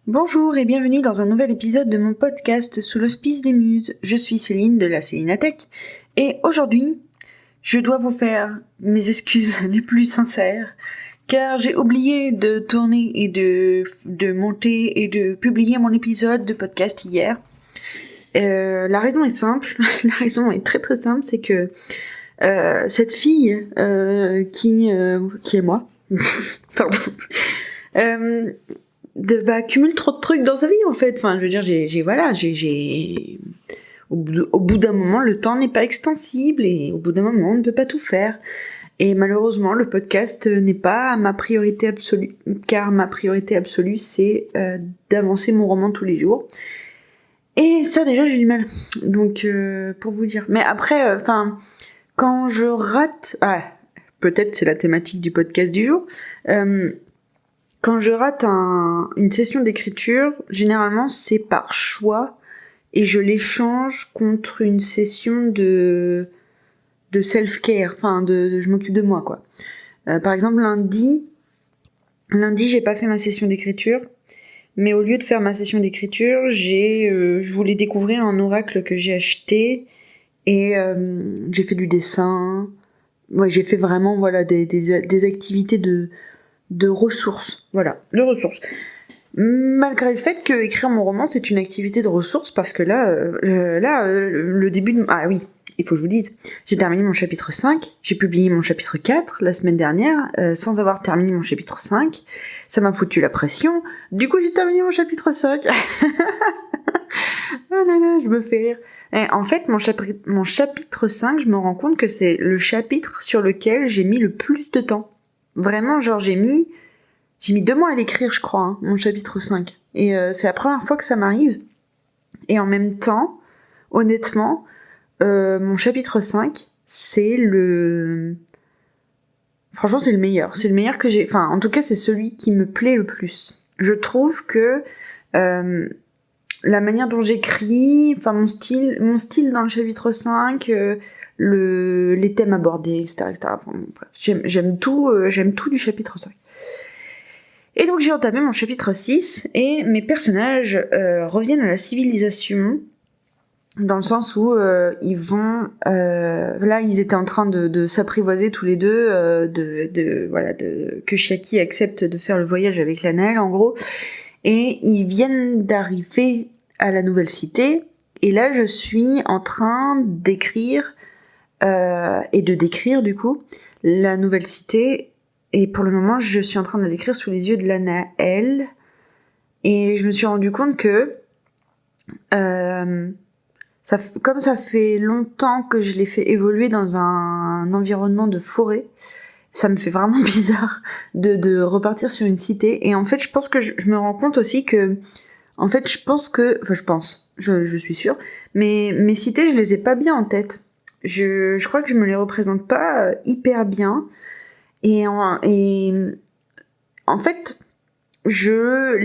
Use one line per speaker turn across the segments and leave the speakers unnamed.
Bonjour et bienvenue dans un nouvel épisode de mon podcast sous l'auspice des Muses. Je suis Céline de la Célinatech et aujourd'hui, je dois vous faire mes excuses les plus sincères car j'ai oublié de tourner et de monter et de publier mon épisode de podcast hier. La raison est simple, la raison est très très simple, c'est que cette fille qui est moi, pardon, cumule trop de trucs dans sa vie en fait. Enfin, je veux dire, au bout d'un moment, le temps n'est pas extensible et au bout d'un moment, on ne peut pas tout faire. Et malheureusement, le podcast n'est pas ma priorité absolue, car ma priorité absolue, c'est d'avancer mon roman tous les jours. Et ça, déjà, j'ai du mal. Donc, pour vous dire. Mais après, quand je rate... Ah, peut-être c'est la thématique du podcast du jour. Quand je rate une session d'écriture, généralement c'est par choix et je l'échange contre une session de self-care, je m'occupe de moi quoi. Par exemple lundi j'ai pas fait ma session d'écriture, mais au lieu de faire ma session d'écriture, je voulais découvrir un oracle que j'ai acheté et j'ai fait du dessin. Ouais, j'ai fait vraiment des activités de ressources, de ressources. Malgré le fait que écrire mon roman c'est une activité de ressources, parce que le début de... Ah oui, il faut que je vous dise, j'ai terminé mon chapitre 5, j'ai publié mon chapitre 4 la semaine dernière, sans avoir terminé mon chapitre 5, ça m'a foutu la pression, du coup j'ai terminé mon chapitre 5. Oh là là, je me fais rire. Et en fait, mon chapitre 5, je me rends compte que c'est le chapitre sur lequel j'ai mis le plus de temps. Vraiment, genre j'ai mis 2 mois à l'écrire, je crois, hein, mon chapitre 5. Et c'est la première fois que ça m'arrive. Et en même temps, honnêtement, mon chapitre 5, c'est le... Franchement, c'est le meilleur. C'est le meilleur que j'ai... Enfin, en tout cas, c'est celui qui me plaît le plus. Je trouve que la manière dont j'écris, enfin mon style dans le chapitre 5... les thèmes abordés, etc. Enfin, bref, j'aime tout du chapitre 5. Et donc j'ai entamé mon chapitre 6, et mes personnages reviennent à la civilisation, dans le sens où ils vont... là, ils étaient en train de s'apprivoiser tous les deux, que Chiaki accepte de faire le voyage avec l'Anel, en gros, et ils viennent d'arriver à la nouvelle cité, et là je suis en train d'écrire et de décrire du coup la nouvelle cité, et pour le moment je suis en train de l'écrire sous les yeux de l'Anaël, et je me suis rendu compte que comme ça fait longtemps que je l'ai fait évoluer dans un environnement de forêt, ça me fait vraiment bizarre de repartir sur une cité. Et en fait je pense que je me rends compte aussi que en fait je suis sûre, mais mes cités je les ai pas bien en tête. Je crois que je me les représente pas hyper bien. Et en fait, le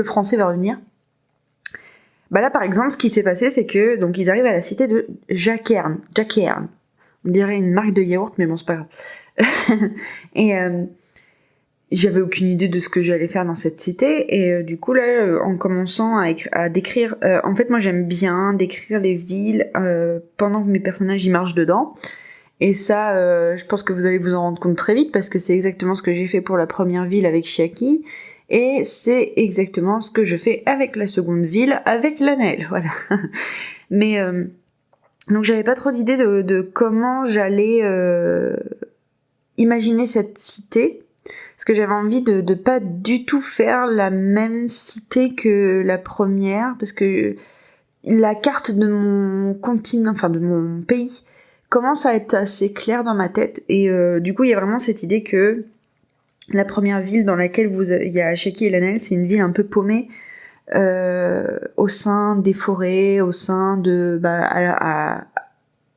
français va revenir. Bah là, par exemple, ce qui s'est passé, c'est que donc ils arrivent à la cité de Jackern. On dirait une marque de yaourt, mais bon, c'est pas grave. Et j'avais aucune idée de ce que j'allais faire dans cette cité, et du coup là, en commençant à décrire, en fait moi j'aime bien décrire les villes pendant que mes personnages y marchent dedans, et ça je pense que vous allez vous en rendre compte très vite, parce que c'est exactement ce que j'ai fait pour la première ville avec Chiaki, et c'est exactement ce que je fais avec la seconde ville avec l'Anaël, voilà. Mais donc j'avais pas trop d'idée de comment j'allais imaginer cette cité, parce que j'avais envie de pas du tout faire la même cité que la première, parce que la carte de mon continent, enfin de mon pays, commence à être assez claire dans ma tête, et du coup il y a vraiment cette idée que la première ville dans laquelle il y a Chiaki et l'Anaël, c'est une ville un peu paumée, au sein des forêts, au sein de...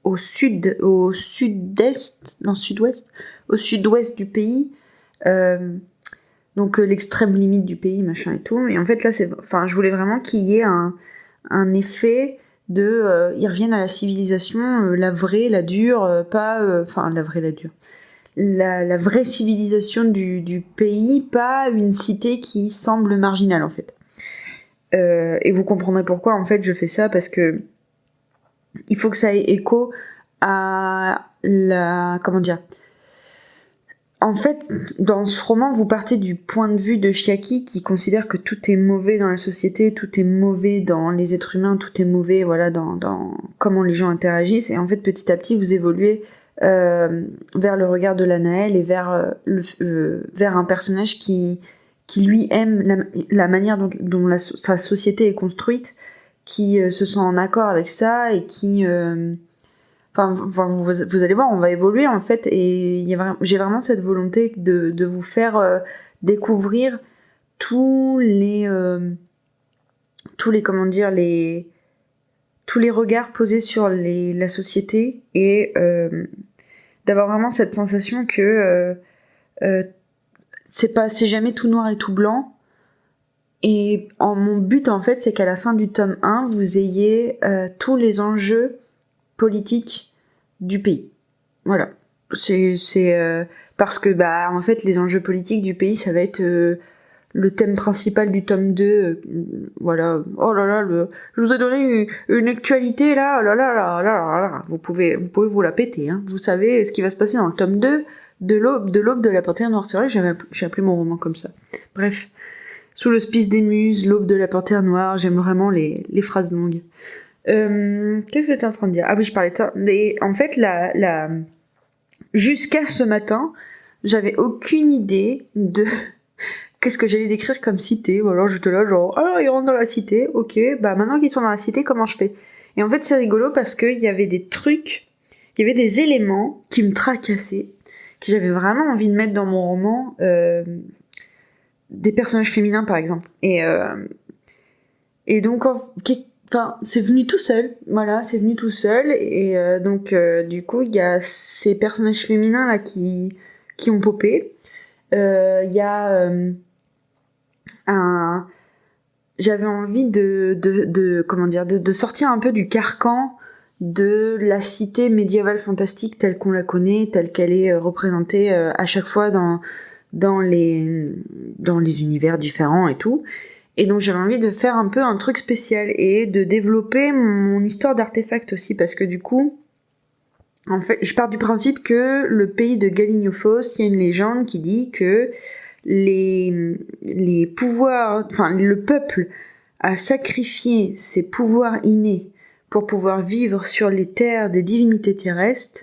au sud-ouest du pays, donc l'extrême limite du pays, machin et tout. Et en fait là, je voulais vraiment qu'il y ait un effet de... ils reviennent à la civilisation, la vraie, la dure, la vraie, la dure. la vraie civilisation du pays, pas une cité qui semble marginale en fait. Et vous comprendrez pourquoi en fait je fais ça, parce que il faut que ça ait écho à comment dire. En fait, dans ce roman, vous partez du point de vue de Chiaki qui considère que tout est mauvais dans la société, tout est mauvais dans les êtres humains, tout est mauvais, voilà, dans comment les gens interagissent. Et en fait, petit à petit, vous évoluez vers le regard de Lanaël et vers un personnage qui lui aime la manière dont sa société est construite, qui se sent en accord avec ça et qui Enfin, vous allez voir, on va évoluer en fait, et j'ai vraiment cette volonté de vous faire découvrir tous les comment dire, tous les regards posés sur la société, et d'avoir vraiment cette sensation que c'est jamais tout noir et tout blanc. Et mon but en fait, c'est qu'à la fin du tome 1, vous ayez tous les enjeux politiques du pays. Voilà. C'est parce que en fait les enjeux politiques du pays, ça va être le thème principal du tome 2. Voilà. Oh là là, je vous ai donné une actualité là, oh là là là là là là. Vous pouvez vous la péter, hein. Vous savez ce qui va se passer dans le tome 2 de l'aube de la Panthère Noire. C'est vrai que j'ai appelé mon roman comme ça. Bref. Sous l'hospice des muses, l'aube de la Panthère Noire, j'aime vraiment les phrases longues. Qu'est-ce que j'étais en train de dire ? Ah oui, je parlais de ça. Mais en fait, jusqu'à ce matin, j'avais aucune idée de qu'est-ce que j'allais décrire comme cité. Ou alors j'étais là genre, alors ils rentrent dans la cité, ok, maintenant qu'ils sont dans la cité, comment je fais ? Et en fait, c'est rigolo parce qu'il y avait des trucs, il y avait des éléments qui me tracassaient, que j'avais vraiment envie de mettre dans mon roman, des personnages féminins par exemple. Et donc, c'est venu tout seul, voilà, c'est venu tout seul, et donc du coup il y a ces personnages féminins là qui ont popé. Il y a j'avais envie de sortir un peu du carcan de la cité médiévale fantastique telle qu'on la connaît, telle qu'elle est représentée à chaque fois dans les univers différents et tout. Et donc j'avais envie de faire un peu un truc spécial et de développer mon histoire d'artefact aussi, parce que du coup, en fait, je pars du principe que le pays de Gallinophos, il y a une légende qui dit que les pouvoirs, enfin le peuple a sacrifié ses pouvoirs innés pour pouvoir vivre sur les terres des divinités terrestres,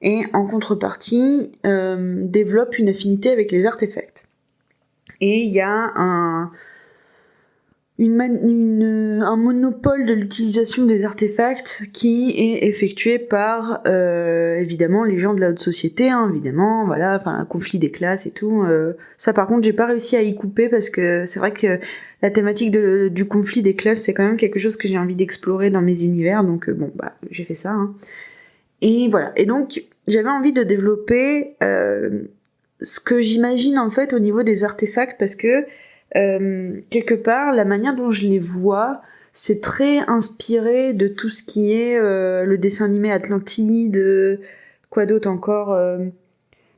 et en contrepartie développe une affinité avec les artefacts. Et il y a un monopole de l'utilisation des artefacts qui est effectué par évidemment les gens de la haute société, hein, évidemment, voilà, enfin un conflit des classes et tout. Ça par contre j'ai pas réussi à y couper, parce que c'est vrai que la thématique du conflit des classes, c'est quand même quelque chose que j'ai envie d'explorer dans mes univers, donc j'ai fait ça, hein. Et voilà, et donc j'avais envie de développer ce que j'imagine en fait au niveau des artefacts, parce que quelque part, la manière dont je les vois, c'est très inspiré de tout ce qui est le dessin animé Atlantide, quoi d'autre encore,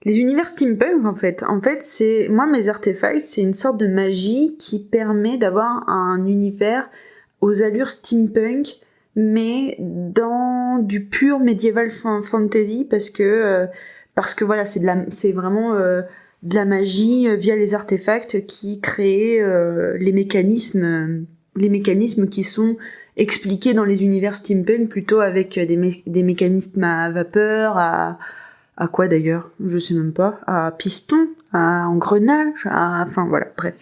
les univers steampunk en fait. En fait, moi mes artefacts, c'est une sorte de magie qui permet d'avoir un univers aux allures steampunk, mais dans du pur médiéval fantasy, parce que voilà, c'est vraiment de la magie via les artefacts qui créent les mécanismes qui sont expliqués dans les univers steampunk, plutôt avec des mécanismes à vapeur, à quoi d'ailleurs, je sais même pas, à piston, à engrenage, enfin voilà, bref.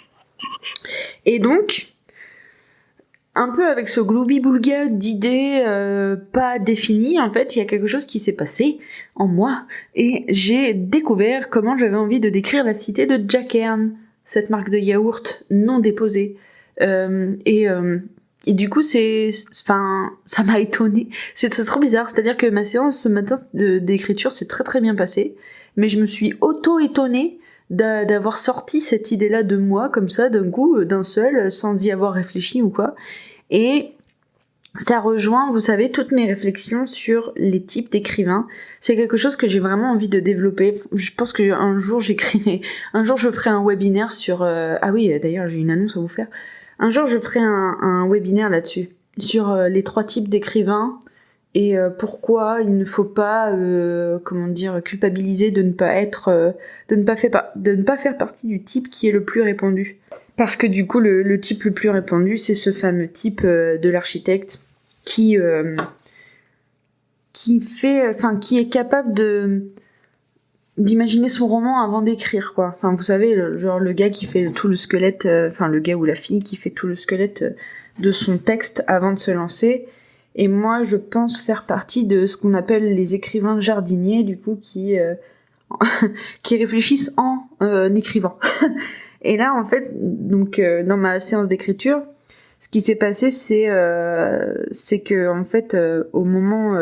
Et donc, un peu avec ce gloubi-boulga d'idées pas définies, en fait, il y a quelque chose qui s'est passé en moi, et j'ai découvert comment j'avais envie de décrire la cité de Jackern, cette marque de yaourt non déposée. Et du coup, ça m'a étonnée. C'est trop bizarre, c'est-à-dire que ma séance ce matin d'écriture s'est très très bien passée, mais je me suis auto-étonnée d'avoir sorti cette idée-là de moi, comme ça, d'un coup, d'un seul, sans y avoir réfléchi ou quoi. Et ça rejoint, vous savez, toutes mes réflexions sur les types d'écrivains. C'est quelque chose que j'ai vraiment envie de développer. Je pense qu'un jour je ferai un webinaire sur... Ah oui, d'ailleurs j'ai une annonce à vous faire. Un jour je ferai un webinaire là-dessus, sur les 3 types d'écrivains et pourquoi il ne faut pas, culpabiliser de ne pas faire partie du type qui est le plus répandu. Parce que du coup, le type le plus répandu, c'est ce fameux type de l'architecte qui est capable d'imaginer son roman avant d'écrire, quoi. Enfin, vous savez, le gars qui fait tout le squelette, le gars ou la fille qui fait tout le squelette de son texte avant de se lancer. Et moi, je pense faire partie de ce qu'on appelle les écrivains jardiniers, du coup, qui réfléchissent en écrivant. Et là, en fait, donc dans ma séance d'écriture, ce qui s'est passé, c'est que en fait, au moment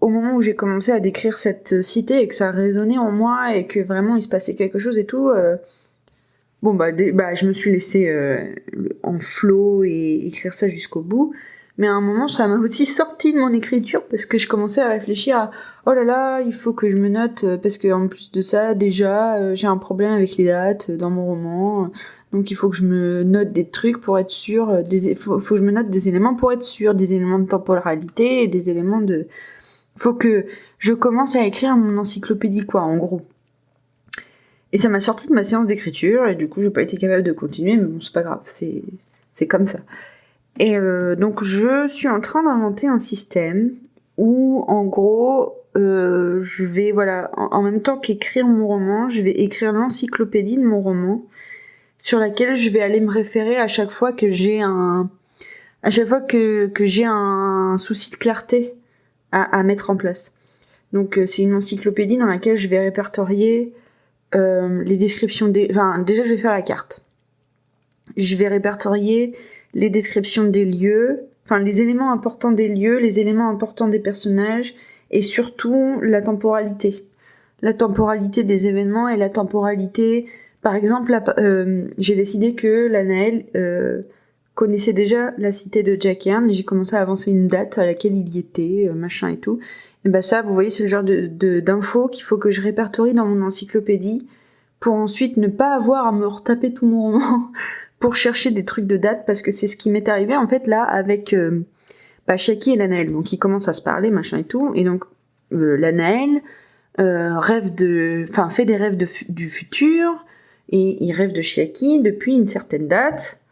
où j'ai commencé à décrire cette cité et que ça résonnait en moi et que vraiment il se passait quelque chose et tout, je me suis laissée en flow et écrire ça jusqu'au bout. Mais à un moment, ça m'a aussi sorti de mon écriture parce que je commençais à réfléchir à oh là là, il faut que je me note parce que en plus de ça, déjà, j'ai un problème avec les dates dans mon roman. Donc il faut que je me note des trucs pour être sûr, faut que je me note des éléments pour être sûr, des éléments de temporalité et des éléments de... Faut que je commence à écrire mon encyclopédie, quoi, en gros. Et ça m'a sorti de ma séance d'écriture et du coup, j'ai pas été capable de continuer, mais bon, c'est pas grave, c'est comme ça. Et donc je suis en train d'inventer un système où en gros je vais en même temps qu'écrire mon roman, je vais écrire l'encyclopédie de mon roman sur laquelle je vais aller me référer à chaque fois que j'ai un souci de clarté à mettre en place. Donc c'est une encyclopédie dans laquelle je vais répertorier les descriptions déjà je vais faire la carte. Je vais répertorier les descriptions des lieux, les éléments importants des lieux, les éléments importants des personnages, et surtout la temporalité. La temporalité des événements et la temporalité... Par exemple, j'ai décidé que Lanaël connaissait déjà la cité de Jackern, et j'ai commencé à avancer une date à laquelle il y était, machin et tout. Et ça, vous voyez, c'est le genre d'infos qu'il faut que je répertorie dans mon encyclopédie, pour ensuite ne pas avoir à me retaper tout mon roman pour chercher des trucs de date, parce que c'est ce qui m'est arrivé en fait là avec Chiaki et Lanaël. Donc ils commencent à se parler, machin et tout, et donc Lanaël fait des rêves du futur, et il rêve de Chiaki depuis une certaine date,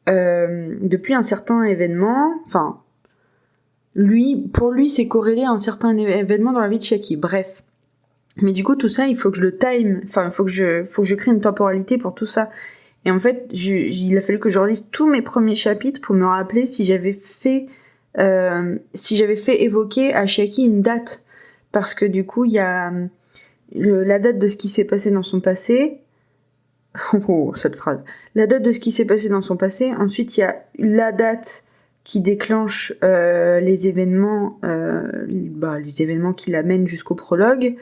depuis un certain événement, pour lui c'est corrélé à un certain événement dans la vie de Chiaki, bref. Mais du coup tout ça il faut que je le time, il faut que je crée une temporalité pour tout ça. Et en fait, il a fallu que je relise tous mes premiers chapitres pour me rappeler si j'avais fait évoquer à Chiaki une date. Parce que du coup, il y a la date de ce qui s'est passé dans son passé. Oh, cette phrase. La date de ce qui s'est passé dans son passé. Ensuite, il y a la date qui déclenche les événements qui l'amènent jusqu'au prologue.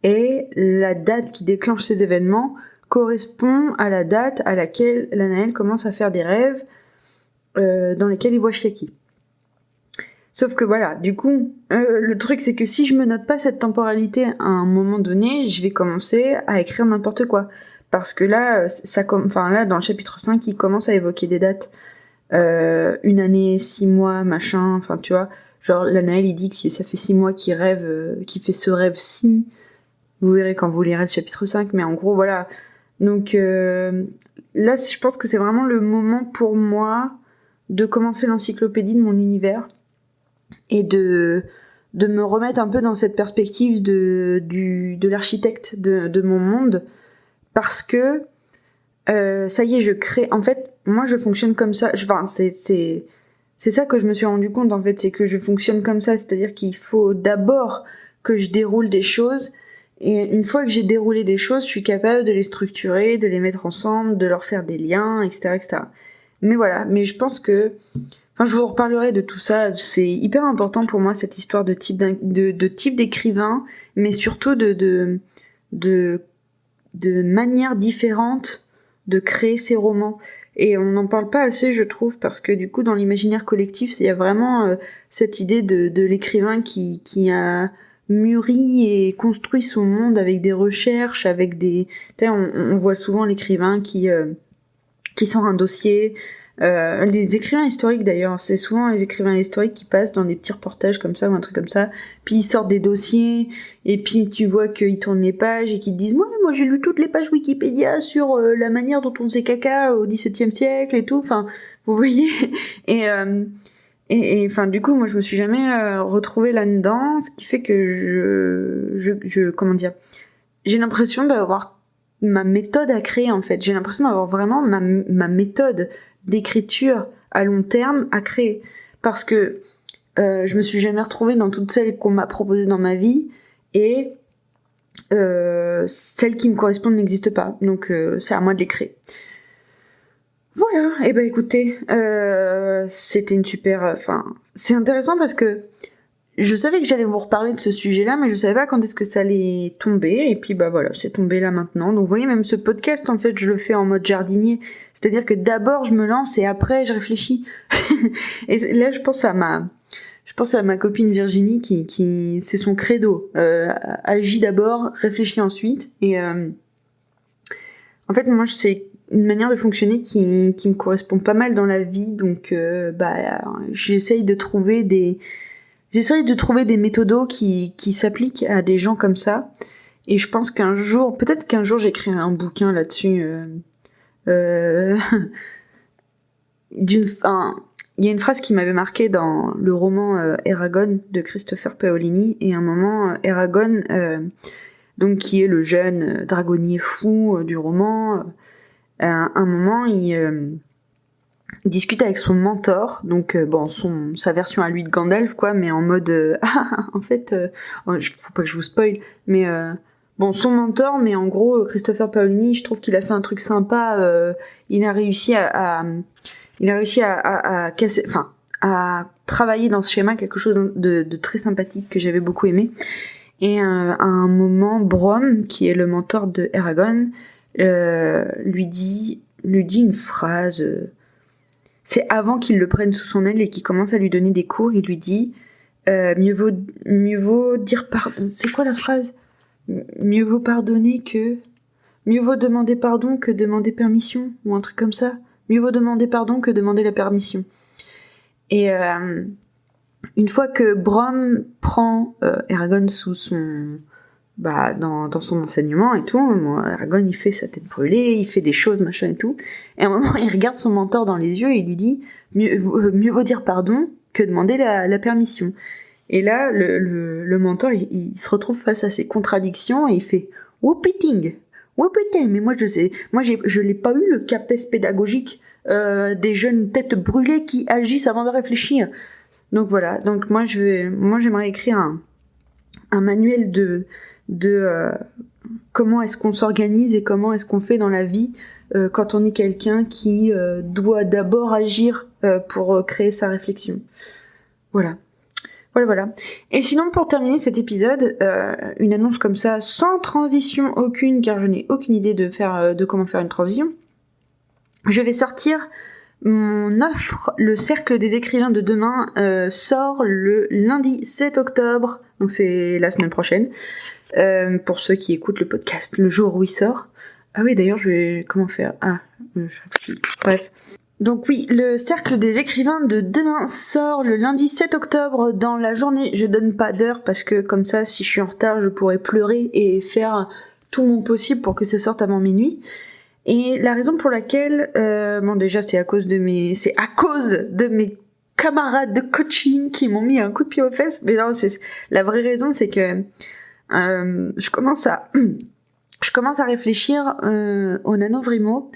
Et la date qui déclenche ces événements correspond à la date à laquelle Lanaël commence à faire des rêves dans lesquels il voit Chiaki. Sauf que du coup, le truc c'est que si je me note pas cette temporalité à un moment donné, je vais commencer à écrire n'importe quoi. Parce que là, dans le chapitre 5, il commence à évoquer des dates. 1 année, 6 mois, machin, tu vois. Genre, Lanaël, il dit que ça fait 6 mois qu'il rêve, qu'il fait ce rêve-ci. Vous verrez quand vous lirez le chapitre 5, mais en gros, voilà. Donc là, je pense que c'est vraiment le moment pour moi de commencer l'encyclopédie de mon univers et de me remettre un peu dans cette perspective de l'architecte de mon monde, parce que ça y est, je crée... En fait, moi, je fonctionne comme ça. C'est ça que je me suis rendu compte, en fait, c'est que je fonctionne comme ça, c'est-à-dire qu'il faut d'abord que je déroule des choses. Et une fois que j'ai déroulé des choses, je suis capable de les structurer, de les mettre ensemble, de leur faire des liens, etc., etc. Mais voilà, mais je pense que... je vous reparlerai de tout ça. C'est hyper important pour moi, cette histoire de type d'écrivain, mais surtout de manières différentes de créer ses romans. Et on n'en parle pas assez, je trouve, parce que du coup, dans l'imaginaire collectif, il y a vraiment cette idée de l'écrivain qui a mûri et construit son monde avec des recherches, avec des... On voit souvent l'écrivain qui sort un dossier. Les écrivains historiques d'ailleurs, c'est souvent les écrivains historiques qui passent dans des petits reportages comme ça ou un truc comme ça, puis ils sortent des dossiers, et puis tu vois qu'ils tournent les pages et qu'ils te disent moi j'ai lu toutes les pages Wikipédia sur la manière dont on faisait caca au XVIIe siècle et tout, enfin vous voyez, et enfin du coup moi je me suis jamais retrouvée là-dedans, ce qui fait que je comment dire, j'ai l'impression d'avoir ma méthode à créer en fait, j'ai l'impression d'avoir vraiment ma méthode d'écriture à long terme à créer, parce que je me suis jamais retrouvée dans toutes celles qu'on m'a proposées dans ma vie, et celles qui me correspondent n'existent pas, donc c'est à moi de les créer. Voilà, et ben écoutez, c'était une super... c'est intéressant parce que je savais que j'allais vous reparler de ce sujet-là, mais je savais pas quand est-ce que ça allait tomber, et puis bah voilà, c'est tombé là maintenant. Donc vous voyez, même ce podcast, en fait, je le fais en mode jardinier, c'est-à-dire que d'abord je me lance et après je réfléchis. Et là, je pense à ma copine Virginie qui c'est son credo, agis d'abord, réfléchis ensuite, et en fait, moi, c'est une manière de fonctionner qui me correspond pas mal dans la vie, donc j'essaye de trouver des méthodos qui s'appliquent à des gens comme ça. Et je pense peut-être qu'un jour j'écrirai un bouquin là-dessus. Il y a une phrase qui m'avait marqué dans le roman Eragon de Christopher Paolini. Et à un moment, Eragon, donc qui est le jeune dragonnier fou du roman, à un moment il discute avec son mentor, donc sa version à lui de Gandalf quoi, mais en mode en fait faut pas que je vous spoil, mais son mentor, mais en gros Christopher Paolini, je trouve qu'il a fait un truc sympa, il a réussi à casser, à travailler dans ce schéma quelque chose de très sympathique que j'avais beaucoup aimé. Et à un moment, Brom, qui est le mentor de Eragon, lui dit une phrase. C'est avant qu'il le prenne sous son aile et qu'il commence à lui donner des cours. Il lui dit mieux vaut dire pardon. C'est quoi la phrase? Mieux vaut demander pardon que demander permission, ou un truc comme ça. Mieux vaut demander pardon que demander la permission. Et une fois que Brom prend Eragon sous son dans son enseignement et tout, Eragon il fait sa tête brûlée, il fait des choses machin et tout, et à un moment il regarde son mentor dans les yeux et il lui dit mieux vaut dire pardon que demander la permission. Et là le mentor il se retrouve face à ces contradictions et il fait whoopiting, mais moi je l'ai pas eu le CAPES pédagogique des jeunes têtes brûlées qui agissent avant de réfléchir. Donc voilà, donc moi j'aimerais écrire un manuel de comment est-ce qu'on s'organise et comment est-ce qu'on fait dans la vie quand on est quelqu'un qui doit d'abord agir pour créer sa réflexion. Voilà. Et sinon, pour terminer cet épisode, une annonce comme ça, sans transition aucune, car je n'ai aucune idée de comment faire une transition. Je vais sortir mon offre, le Cercle des écrivains de demain sort le lundi 7 octobre, donc c'est la semaine prochaine. Pour ceux qui écoutent le podcast le jour où il sort. Ah oui, d'ailleurs, comment faire? Je réfléchis. Bref. Donc oui, le Cercle des écrivains de demain sort le lundi 7 octobre dans la journée. Je donne pas d'heure parce que comme ça, si je suis en retard, je pourrais pleurer et faire tout mon possible pour que ça sorte avant minuit. Et la raison pour laquelle, déjà c'est à cause de mes camarades de coaching qui m'ont mis un coup de pied aux fesses. Mais non, la vraie raison, c'est que je commence à réfléchir au NaNoWriMo,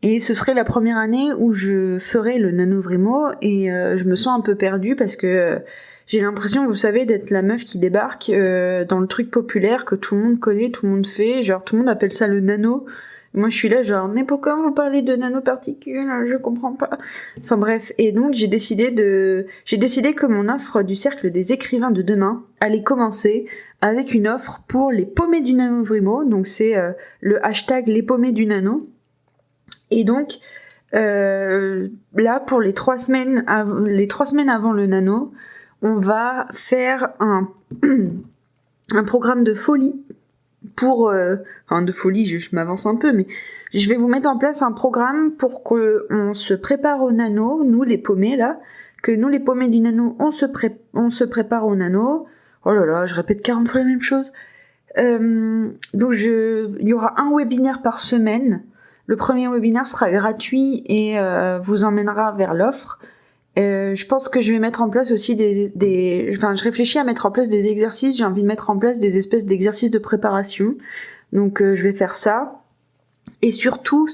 et ce serait la première année où je ferais le NaNoWriMo, et je me sens un peu perdue parce que j'ai l'impression, vous savez, d'être la meuf qui débarque dans le truc populaire que tout le monde connaît, tout le monde fait, genre tout le monde appelle ça le nano. Moi je suis là genre mais pourquoi vous parlez de nanoparticules, je comprends pas. Enfin bref, et donc j'ai décidé que mon offre du Cercle des écrivains de demain allait commencer avec une offre pour les paumés du NaNoWriMo, donc c'est le hashtag les paumés du nano. Et donc Là, pour les 3 semaines, les 3 semaines avant le nano, on va faire un programme de folie pour... enfin, de folie, je m'avance un peu, mais je vais vous mettre en place un programme pour qu'on se prépare au nano, nous les paumés là, que nous les paumés du nano, on se prépare au nano. Oh là là, je répète 40 fois la même chose. Donc il y aura un webinaire par semaine. Le premier webinaire sera gratuit et vous emmènera vers l'offre. Je pense que je vais mettre en place aussi enfin, je réfléchis à mettre en place des exercices. J'ai envie de mettre en place des espèces d'exercices de préparation. Donc je vais faire ça. Et surtout,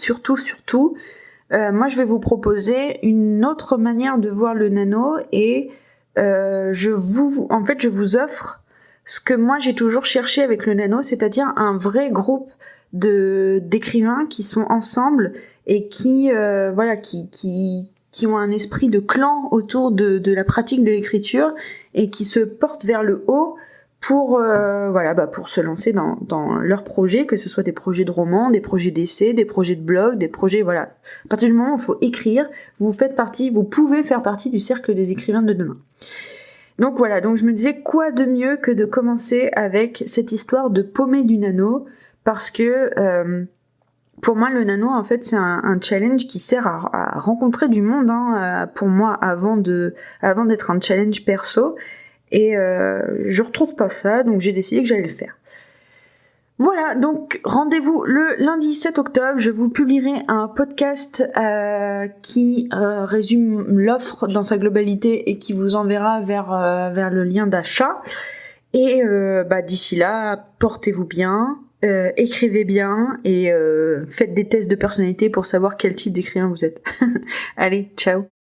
moi je vais vous proposer une autre manière de voir le nano et je vous offre ce que moi j'ai toujours cherché avec le nano, c'est-à-dire un vrai groupe d'écrivains qui sont ensemble et qui ont un esprit de clan autour de la pratique de l'écriture et qui se portent vers le haut pour pour se lancer dans leurs projets, que ce soit des projets de romans, des projets d'essais, des projets de blog, des projets À partir du moment où il faut écrire, vous pouvez faire partie du cercle des écrivains de demain. Donc voilà, donc je me disais quoi de mieux que de commencer avec cette histoire de paumé du nano, parce que pour moi le nano en fait c'est un challenge qui sert à rencontrer du monde, pour moi avant d'être un challenge perso, et je retrouve pas ça, donc j'ai décidé que j'allais le faire. Voilà, donc rendez-vous le lundi 7 octobre, je vous publierai un podcast qui résume l'offre dans sa globalité et qui vous enverra vers le lien d'achat. Et d'ici là, portez-vous bien, écrivez bien et faites des tests de personnalité pour savoir quel type d'écrivain vous êtes. Allez, ciao!